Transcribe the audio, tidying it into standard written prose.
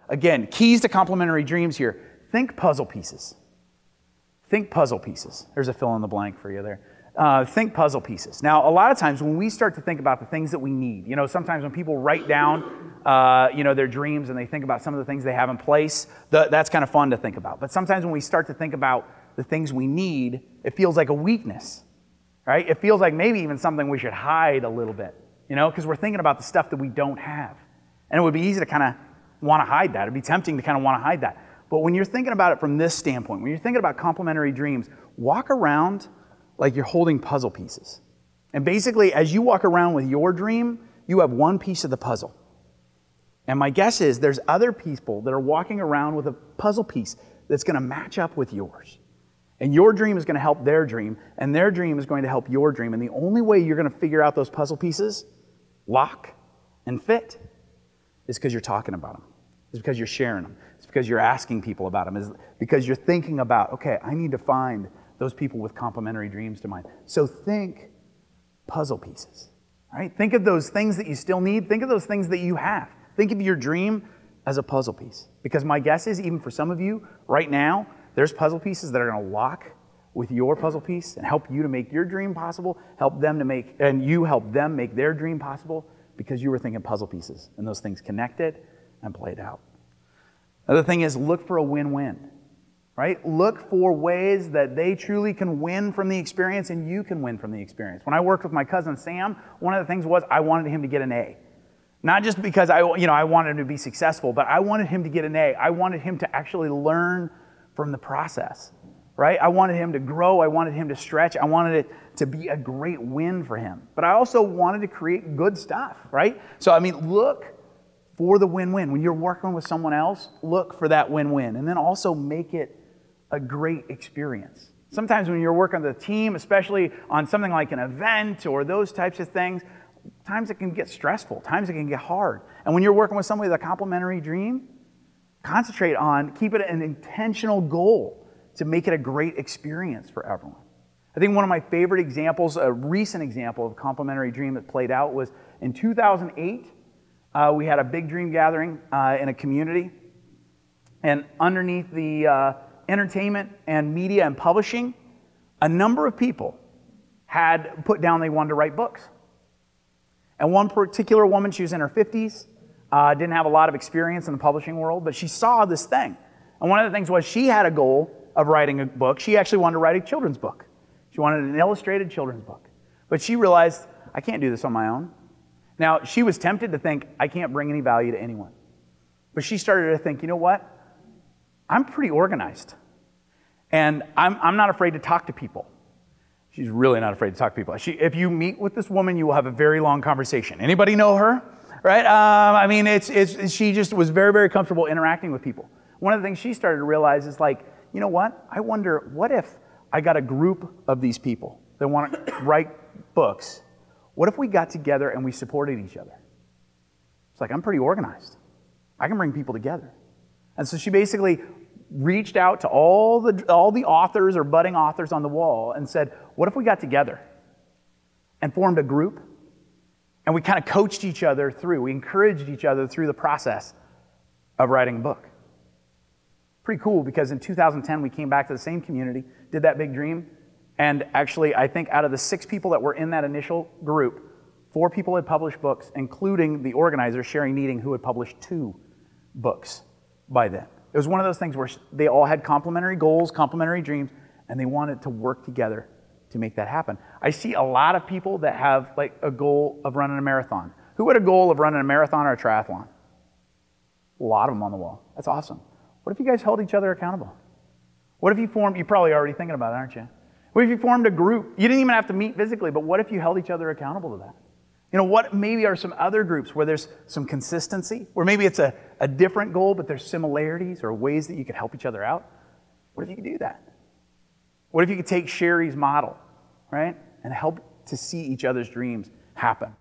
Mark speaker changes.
Speaker 1: again, keys to complementary dreams here. Think puzzle pieces. Think puzzle pieces. There's a fill in the blank for you there. Think puzzle pieces. Now, a lot of times when we start to think about the things that we need, you know, sometimes when people write down, you know, their dreams and they think about some of the things they have in place, that's kind of fun to think about. But sometimes when we start to think about the things we need, it feels like a weakness, right? It feels like maybe even something we should hide a little bit, you know, because we're thinking about the stuff that we don't have. And it would be easy to kind of want to hide that. It'd be tempting to kind of want to hide that. But when you're thinking about it from this standpoint, when you're thinking about complementary dreams, walk around like you're holding puzzle pieces. And basically, as you walk around with your dream, you have one piece of the puzzle. And my guess is there's other people that are walking around with a puzzle piece that's going to match up with yours. And your dream is going to help their dream, and their dream is going to help your dream. And the only way you're going to figure out those puzzle pieces, lock and fit, is because you're talking about them. It's because you're sharing them. It's because you're asking people about them. It's because you're thinking about, okay, I need to find those people with complementary dreams to mine. So think puzzle pieces, right? Think of those things that you still need. Think of those things that you have. Think of your dream as a puzzle piece. Because my guess is, even for some of you right now, there's puzzle pieces that are going to lock with your puzzle piece and help you to make your dream possible, and you help them make their dream possible because you were thinking puzzle pieces and those things connected and played out. Another thing is look for a win-win, right? Look for ways that they truly can win from the experience and you can win from the experience. When I worked with my cousin Sam, one of the things was I wanted him to get an A. Not just because I wanted him to be successful, but I wanted him to get an A. I wanted him to actually learn from the process, right? I wanted him to grow. I wanted him to stretch. I wanted it to be a great win for him. But I also wanted to create good stuff, right? So, I mean, look for the win-win. When you're working with someone else, look for that win-win. And then also make it a great experience. Sometimes when you're working with a team, especially on something like an event or those types of things, times it can get stressful. Times it can get hard. And when you're working with somebody with a complementary dream, concentrate on, keep it an intentional goal to make it a great experience for everyone. I think one of my favorite examples, a recent example of a complementary dream that played out was in 2008. We had a big dream gathering in a community. And underneath the entertainment and media and publishing, a number of people had put down they wanted to write books. And one particular woman, she was in her 50s, didn't have a lot of experience in the publishing world, but she saw this thing. And one of the things was she had a goal of writing a book. She actually wanted to write a children's book. She wanted an illustrated children's book. But she realized, I can't do this on my own. Now, she was tempted to think, I can't bring any value to anyone. But she started to think, you know what? I'm pretty organized. And I'm not afraid to talk to people. She's really not afraid to talk to people. If you meet with this woman, you will have a very long conversation. Anybody know her? Right? I mean, she just was very, very comfortable interacting with people. One of the things she started to realize is like, you know what? I wonder, what if I got a group of these people that want to write books? What if we got together and we supported each other? It's like, I'm pretty organized. I can bring people together. And so she basically reached out to all the authors or budding authors on the wall and said, what if we got together and formed a group and we kind of coached each other through, we encouraged each other through the process of writing a book? Pretty cool, because in 2010 we came back to the same community, did that big dream, and actually I think out of the 6 people that were in that initial group, 4 people had published books, including the organizer, Sherry Needing, who had published 2 books by then. It was one of those things where they all had complementary goals, complementary dreams, and they wanted to work together to make that happen. I see a lot of people that have like a goal of running a marathon. Who had a goal of running a marathon or a triathlon? A lot of them on the wall. That's awesome. What if you guys held each other accountable? What if you formed, you're probably already thinking about it, aren't you? What if you formed a group? You didn't even have to meet physically, but what if you held each other accountable to that? You know, what maybe are some other groups where there's some consistency, where maybe it's a different goal, but there's similarities or ways that you could help each other out? What if you could do that? What if you could take Sherry's model, right, and help to see each other's dreams happen?